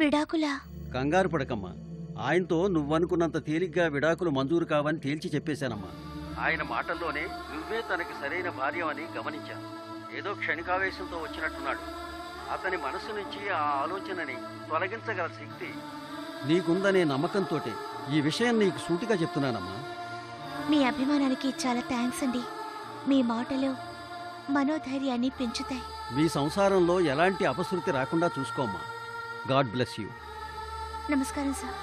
విడాకులా? కంగారు పడకమ్మా. ఆయనతో నువ్వనుకున్నంత తేలిగ్గా విడాకులు మంజూరు కావని తేల్చి చెప్పేశానమ్మా. ఆయన మాటల్లోనే నువ్వే తనకి సరైన భార్య అని గమనించాను. ఏదో క్షణికావేశంతో వచ్చినట్టున్నాడు. అతని మనసు నుంచి ఆ ఆలోచనని తొలగించగల శక్తి నీకుందనే నమ్మకంతో ఈ విషయం నీకు సూటిగా చెప్తున్నానమ్మా. మీ అభిమానానికి చాలా థ్యాంక్స్ అండి. మీ మాటలు మనోధైర్యాన్ని పెంచుతాయి. మీ సంసారంలో ఎలాంటి అపశృతి రాకుండా చూసుకోమ్మా. God bless you. నమస్కారం సార్.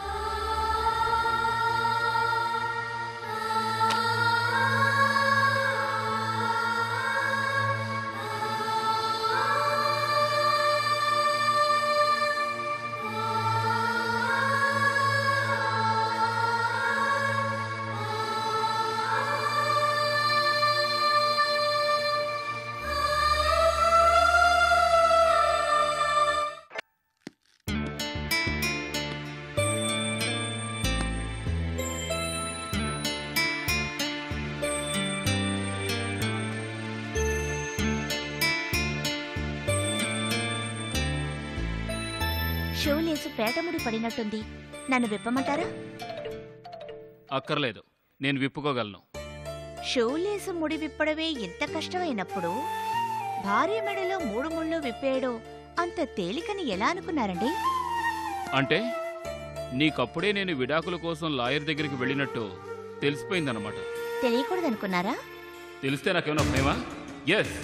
షోలేసు పేటముడి పడినట్టుంది. నన్ను విప్పమంటారా? అక్కర్లేదు, నేను విప్పుకోగలను. షోలేసు ముడి విప్పడమే ఇంత కష్టమైనప్పుడు భార్య మెడలో 3 ముళ్ళు విప్పేయడం అంత తేలికని ఎలా అనుకున్నారండి? అంటే నీకప్పుడే నేను విడాకుల కోసం లాయర్ దగ్గరికి వెళ్ళినట్టు తెలిసిపోయిందన్నమాట. తెలియకూడదనుకున్నారా? తెలిస్తే నాకేమన్నా భయమా? ఎస్,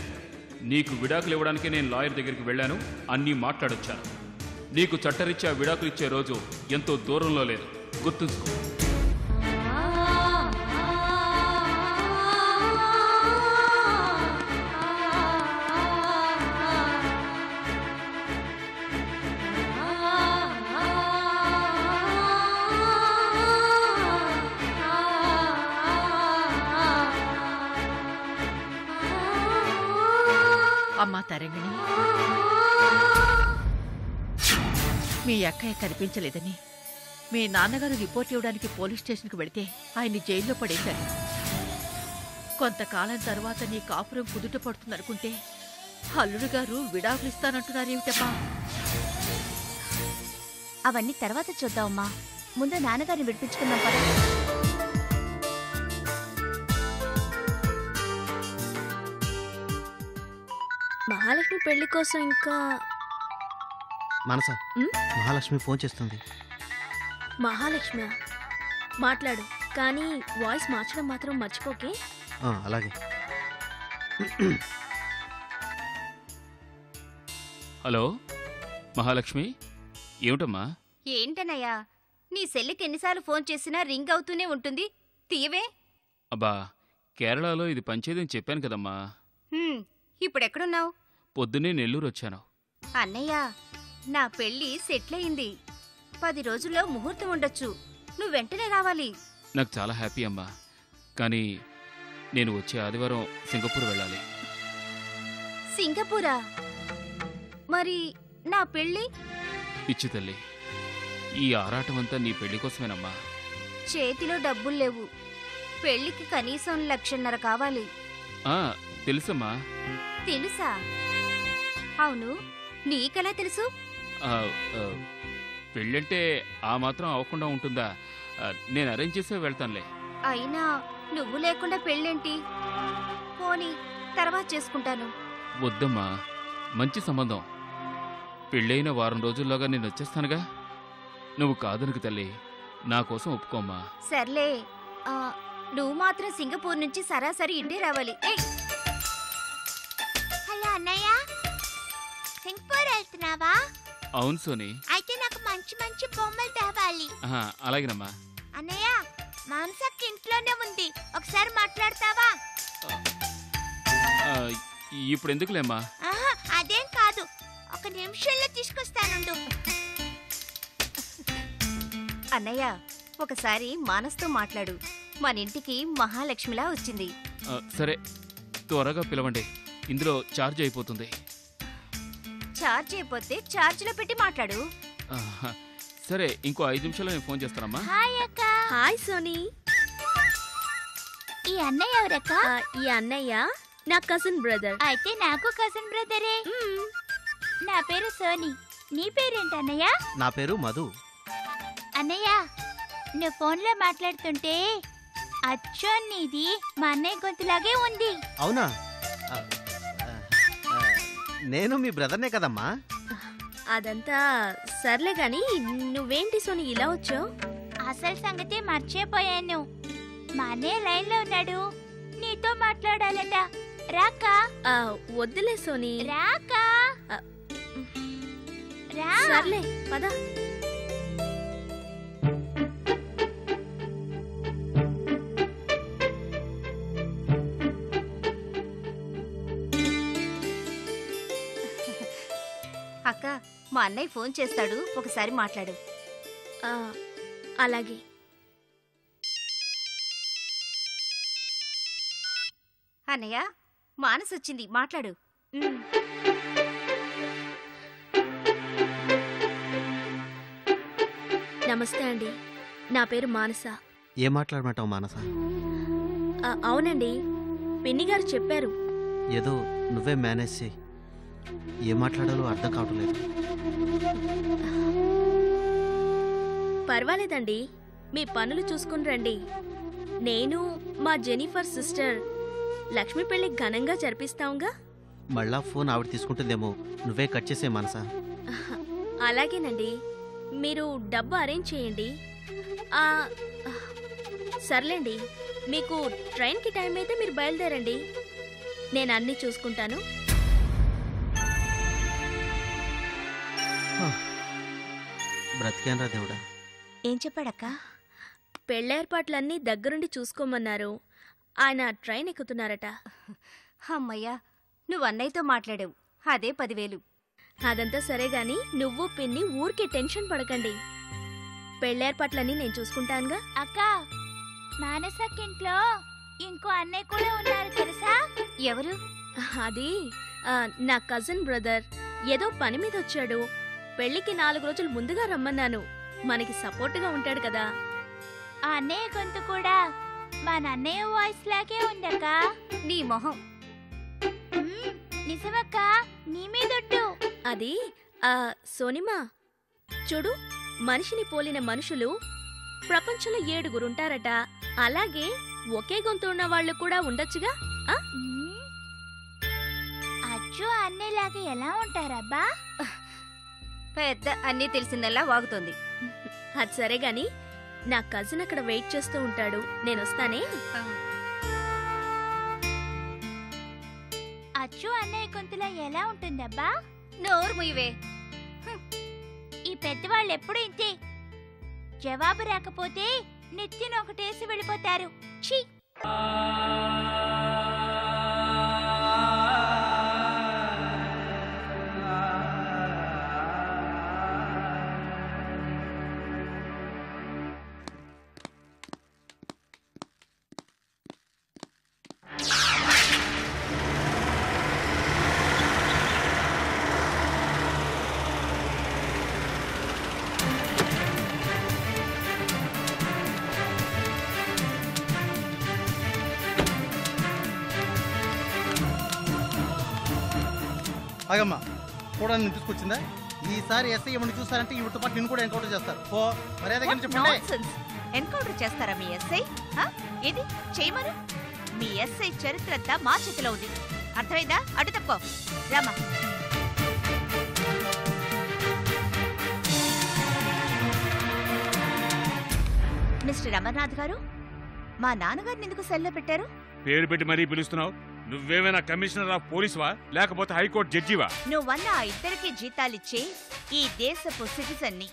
నీకు విడాకులు ఇవ్వడానికి నేను లాయర్ దగ్గరికి వెళ్ళాను, అన్నీ మాట్లాడొచ్చాను. నీకు చట్టరీత్యా విడాకులు ఇచ్చే రోజు ఎంతో దూరంలో లేదు, గుర్తుంచుకో. అమ్మా తరంగిణి, మీ అక్కయ్య కనిపించలేదని మీ నాన్నగారు రిపోర్ట్ ఇవ్వడానికి పోలీస్ స్టేషన్కి వెళితే ఆయన్ని జైల్లో పడేశారు. కొంతకాలం తర్వాత నీ కాపురం కుదుట పడుతుందనుకుంటే అల్లుడు గారు విడాకులు ఇస్తానంటున్నారేమిటమ్మా? అవన్నీ తర్వాత చూద్దామమ్మా. ముందు నాన్నగారిని విడిపించుకుందాం పద. మహాలక్ష్మి పెళ్లి కోసం ఇంకా మనసా, మహాలక్ష్మి ఫోన్ చేస్తుంది. మహాలక్ష్మి మాట్లాడు, కానీ వాయిస్ మార్చడం మాత్రం మర్చిపోకే. అలాగే. హలో మహాలక్ష్మి, ఏమిటమ్మా? ఏంటనయ్యా, నీ సెల్లికి ఎన్నిసార్లు ఫోన్ చేసినా రింగ్ అవుతూనే ఉంటుంది, తీయవే. అబ్బా, కేరళలో ఇది పంచేదని చెప్పాను కదమ్మా. ఇప్పుడెక్కడున్నావు? పొద్దున్నే నెల్లూరు వచ్చాను. అన్నయ్య, నా పెళ్లి సెటిల్ అయింది. 10 రోజుల్లో ముహూర్తం ఉండొచ్చు. నువ్వు వెంటనే రావాలి. నాకు చాలా హ్యాపీ అమ్మా, కానీ నేను వచ్చే ఆదివారం సింగపూర్ వెళ్ళాలి. సింగపూరా? మరి నా పెళ్లి? పిచ్చి తల్లి, ఈ ఆరాటమంతా నీ పెళ్లి కోసమేనమ్మా. చేతిలో డబ్బులు లేవు. పెళ్లికి కనీసం 1,50,000 కావాలి. తెలుసమ్మా. తెలుసా? అవును, నీకెలా తెలుసు? పెళ్ళంటే ఆ మాత్రం అవ్వకుండా ఉంటుందా? నేను అరేంజ్ చేసే వెళ్తానులే. అయినా నువ్వు లేకుండా పెళ్ళేంటి? పోనీ తర్వాత చేసుకుంటాను. వద్దమ్మా, మంచి సంబంధం. పెళ్ళైన వారం రోజుల్లోగా నేను వచ్చేస్తానుగా. నువ్వు కాదనుకు తల్లి, నా కోసం ఒప్పుకోమ్మా. సర్లే, నువ్వు మాత్రం సింగపూర్ నుంచి సరాసరి ఇంటికి రావాలి. హలో అన్నయ్య, సింగపూర్ వెళ్తున్నావా? అవును సోని. అయితే నాకు మంచి మంచి బొమ్మలు తేవాలి. అలాగేనమ్మా. అన్నయ్య, మానసక్క ఇంట్లోనే ఉంది, ఒకసారి మాట్లాడతావా? ఇప్పుడు ఎందుకులేమ్మా? అదేం కాదు, 1 నిమిషంలో తీసుకొస్తానుండు. అన్నయ్య, ఒకసారి మానస్తో మాట్లాడు. మన ఇంటికి మహాలక్ష్మిలా వచ్చింది. సరే, త్వరగా పిలవండి, ఇందులో ఛార్జ్ అయిపోతుంది. ఛార్జ్ అయిపోతే ఛార్జ్లో పెట్టి మాట్లాడు. సరే, ఇంకో 5 నిమిషాల్లో నేను ఫోన్ చేస్తానమ్మా. హాయ్ అక్క. హాయ్ సోనీ. ఈ అన్నయ్య ఎవరక్క? ఈ అన్నయ్య నా కజిన్ బ్రదర్. అయితే నాకు కజిన్ బ్రదరే. నా పేరు సోనీ. నీ పేరేంటి అన్నయ్య? నా పేరు మధు. అన్నయ్య, నువ్వు ఫోన్లో మాట్లాడుతుంటే అచ్చో నీది మా అన్నయ్య గొంతులాగే ఉంది. అవునా? ఆ, ఆ, ఆ, నేను మీ బ్రదర్నే కదమ్మా. అదంతా సర్లే గాని నువ్వేంటి సోని ఇలా వచ్చావు? అసలు సంగతి మర్చిపోయాను. మా అన్నయ్య లైన్లో ఉన్నాడు, నీతో మాట్లాడాలట. రాకా? వద్దులే సోని. రాకా? రా. సర్లే పద. అక్క, మా అన్నయ్య ఫోన్ చేస్తాడు, ఒకసారి మాట్లాడు. అలాగే. అన్నయ్య, మానస్ వచ్చింది, మాట్లాడు. నమస్తే అండి, నా పేరు మానస. ఏం మాట్లాడమంటావు మానస? అవునండి, పిన్ని గారు చెప్పారు. ఏదో నువ్వే మేనేజ్ చేయి. ఏం మాట్లాడాలో అర్థం కావట్లేదు. పర్వాలేదండి, మీ పనులు చూసుకుని రండి. నేను మా జెనిఫర్ సిస్టర్ లక్ష్మి పెళ్లి ఘనంగా జరిపిస్తాంగా. మళ్ళా ఫోన్ ఆవిడ తీసుకుంటుందేమో, నువ్వే కట్ చేసే మానస. అలాగేనండి, మీరు డబ్బు అరేంజ్ చేయండి. సర్లేండి, మీకు ట్రైన్కి టైం అయితే మీరు బయలుదేరండి, నేను అన్నీ చూసుకుంటాను. బ్రతికేనరా దేవుడా. ఏం చెప్పాడక్క? పెళ్ళేర్పాట్లన్నీ దగ్గరుండి చూసుకోమన్నారు. ఆయన ట్రైన్ ఎక్కుతున్నారట. అమ్మయ్యా, నువ్వు అన్నయ్యతో మాట్లాడావు, అదే 10,000. అదంతా సరే గాని నువ్వు పిన్ని ఊరికే టెన్షన్ పడకండి. పెళ్ళేర్పాట్లన్నీ నేను చూసుకుంటానుగా. అక్క, మానసక్కింట్లో ఇంకో అన్నయ్య కూడా ఉన్నారు తెలుసా? ఎవరు? అది నా కజిన్ బ్రదర్. ఏదో పని మీద వచ్చాడు. పెళ్లికి 4 రోజులు ముందుగా రమ్మన్నాను. మనకి సపోర్టుగా ఉంటాడు కదా. ఆ అన్నయ్య గొంతు కూడా మా నన్నయ్య వాయిస్ లాగే ఉందక్క. నీ మొహం. నిజమక్క, నీ మీదొట్టు. అది సోనిమా, చూడు, మనిషిని పోలిన మనుషులు ప్రపంచంలో 7 ఉంటారట. అలాగే ఒకే గొంతు ఉన్న వాళ్ళు కూడా ఉండొచ్చుగా. అచ్చు అన్నయ్యలాగా ఎలా ఉంటారబ్బా? పెద్ద అన్నీ తెలిసిందల్లా వాగుతోంది. అది సరే గాని నా కజిన్ అక్కడ వెయిట్ చేస్తూ ఉంటాడు, నేను వస్తానే. అచ్చు అన్నయ్య గొంతులో ఎలా ఉంటుందబ్బా? నోరు ముయ్యవే. ఈ పెద్దవాళ్ళు ఎప్పుడు ఇంతే, జవాబు రాకపోతే నెత్తిన ఒకటేసి వెళ్ళిపోతారు. ఛీ! ఆగమ్మా, కూడా నిన్ను తీసుకొచ్చిందా? ఈసారి ఎస్ఐ ఏమని చూసారంటే ఈవిడతో పాటు నిన్ను కూడా ఎన్కౌంటర్ చేస్తారు. ఓ మర్యాదగా చెప్పండి. ఎన్కౌంటర్ చేస్తారా మీ ఎస్ఐ? ఇది చేయమను. మీ ఎస్ఐ చరిత్ర అంతా మా చేతిలో ఉంది, అర్థమైందా? అటు తప్పుకో, రామా. మిస్టర్ అమర్నాథ్ గారు, మా నాన్నగారిని ఎందుకు సెల్లో పెట్టారు? పేరు పెట్టి మరీ పిలుస్తున్నావు? నువ్వేమైనా కమిషనర్ ఆఫ్ పోలీసువా, లేకపోతే హైకోర్టు జడ్జివా? నువ్వన్న ఆ ఇద్దరికి జీతాలిచ్చే ఈ దేశపు సిటిజన్ని,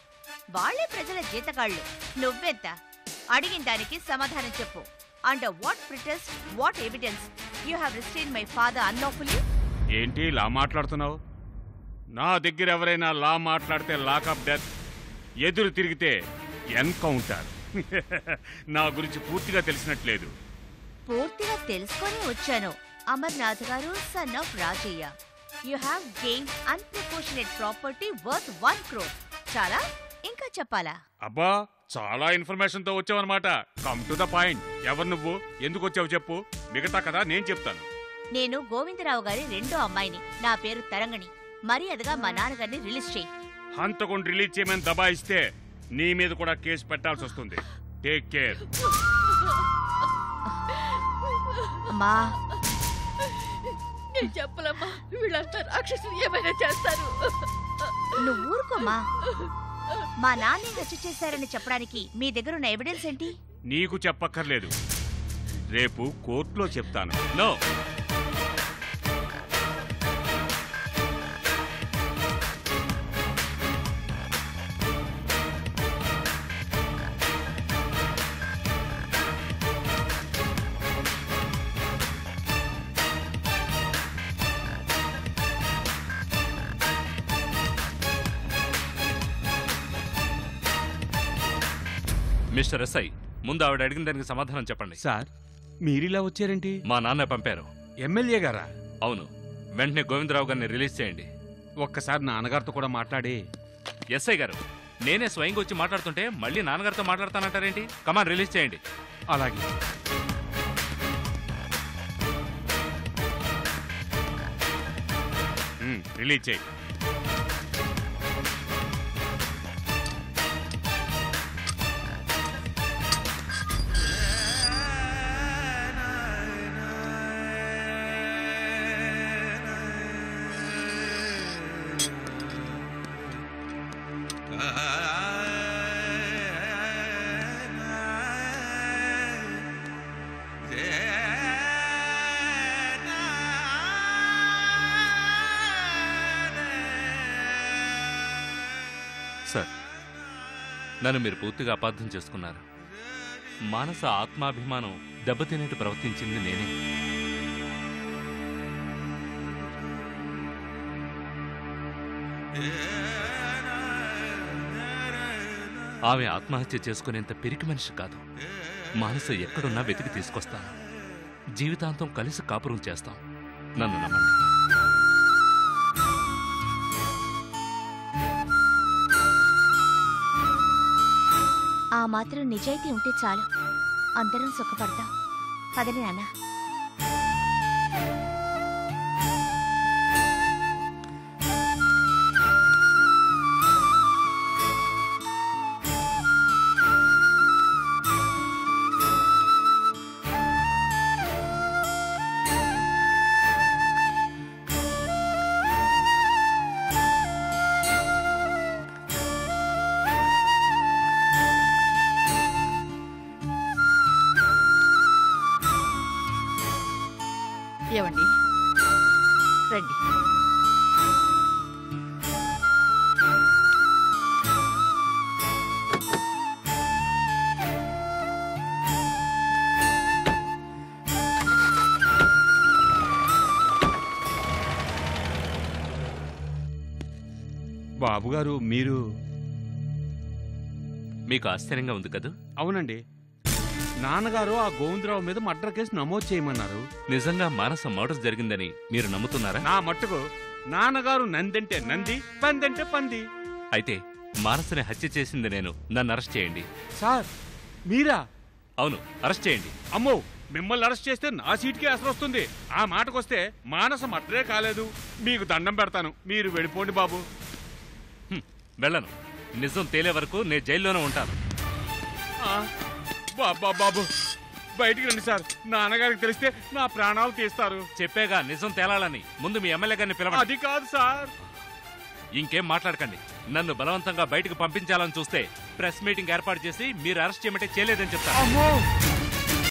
వాళ్లే ప్రజల జీతగాళ్లు. నువ్వెంత? అడిగిన దానికి సమాధానం చెప్పు. Under what pretext, what evidence you have restrained my father unlawfully? ఏంటి లా మాట్లాడుతున్నావు? నా దగ్గర ఎవరైనా లా మాట్లాడితే లాకప్ డెత్, ఎదురు తిరిగితే ఎన్కౌంటర్. నా గురించి పూర్తిగా తెలిసినట్లేదు. పూర్తిగా తెలుసుకొని వచ్చాను. అమర్నాథ్ గారు, son of Rajaiah, you have gain unproportionate property worth 1 crore. చాలా? ఇంకా చెప్పాలా? అబ్బా, చాలా ఇన్ఫర్మేషన్ తో వచ్చావన్నమాట. Come to the point. ఎవరు నువ్వు, ఎందుకు వచ్చావు చెప్పు, మిగతా కదా నేను చెప్తాను. నేను గోవిందరావు గారి రెండో అమ్మాయిని. నా పేరు తరంగణి. మర్యాదగా మా నాన్నగారిని రిలీజ్ చేయి. హంతకుండా రిలీజ్ చేయమని దబాయిస్తే నీ మీద కూడా కేసు పెట్టాల్సి వస్తుంది. Take care. అమ్మా నేను చెప్పలమ్మా, వీళ్ళంతా రాక్షసులు ఏమైనా చేస్తారు. నువ్వు ఊరుకోమ్మా. మా నాన్నే హత్య చేశారని చెప్పడానికి మీ దగ్గర ఉన్న ఎవిడెన్స్ ఏంటి? నీకు చెప్పక్కర్లేదు, రేపు కోర్టులో చెప్తాను. నో, మిస్టర్ ఎస్ఐ, ముందు ఆవిడ అడిగిన దానికి సమాధానం చెప్పండి. సార్, మీరిలా వచ్చారేంటి? మా నాన్న పంపారు. ఎమ్మెల్యే గారా? అవును. వెంటనే గోవిందరావు గారిని రిలీజ్ చేయండి. ఒక్కసారి నాన్నగారితో కూడా మాట్లాడి. ఎస్ఐ గారు, నేనే స్వయంగా వచ్చి మాట్లాడుతుంటే మళ్ళీ నాన్నగారితో మాట్లాడతానంటారేంటి? కమాన్, రిలీజ్ చేయండి. అలాగే. రిలీజ్ చేయి. సార్, నన్ను మీరు పూర్తిగా అపార్థం చేసుకున్నారు. మానస ఆత్మాభిమానం దెబ్బతినేట్టు ప్రవర్తించింది నేనే. ఆమె ఆత్మహత్య చేసుకునేంత పిరికి మనిషి కాదు. మానస ఎక్కడున్నా వెతికి తీసుకొస్తాను. జీవితాంతం కలిసి కాపురం చేస్తాం. నన్ను నమ్మండి. ఆ మాత్రం నిజాయితీ ఉంటే చాలు, అందరం సుఖపడతాం. పదని నాన్న. ఏమండి, రండి. బాబుగారు, మీరు? మీకు ఆశ్చర్యంగా ఉంది కదా? అవునండి. నాన్నగారు ఆ గోవిందరావు మీద మర్డర్ కేసు నమోదు చేయమన్నారు. నిజంగా మానస మర్డర్ జరిగిందని మీరు నమ్ముతున్నారా? నా మట్టుకు నాన్నగారు నందంటే నంది, పందంటే పంది. అయితే మానసని హత్య చేసింది నేను. నన్ను అరెస్ట్ చేయండి. సార్, మీరా? అవును, అరెస్ట్ చేయండి. అమ్మో, మిమ్మల్ని అరెస్ట్ చేస్తే నా సీటుకే అసలు వస్తుంది. ఆ మాటకొస్తే మానస మర్డరే కాలేదు. మీకు దండం పెడతాను, మీరు వెళ్ళిపోండి బాబు. వెళ్ళను. నిజం తేలే వరకు నేను జైల్లోనే ఉంటాను. బాబు, బయటికి రండి సార్. నాన్నగారికి తెలిస్తే నా ప్రాణాలు తీస్తారు. చెప్పేగా నిజం తేలాలని. ముందు మీ ఎమ్మెల్యే గారిని పిలవండి. అది కాదు సార్. ఇంకేం మాట్లాడకండి. నన్ను బలవంతంగా బయటకు పంపించాలని చూస్తే ప్రెస్ మీటింగ్ ఏర్పాటు చేసి మీరు అరెస్ట్ చేయమంటే చేయలేదని చెప్తాను.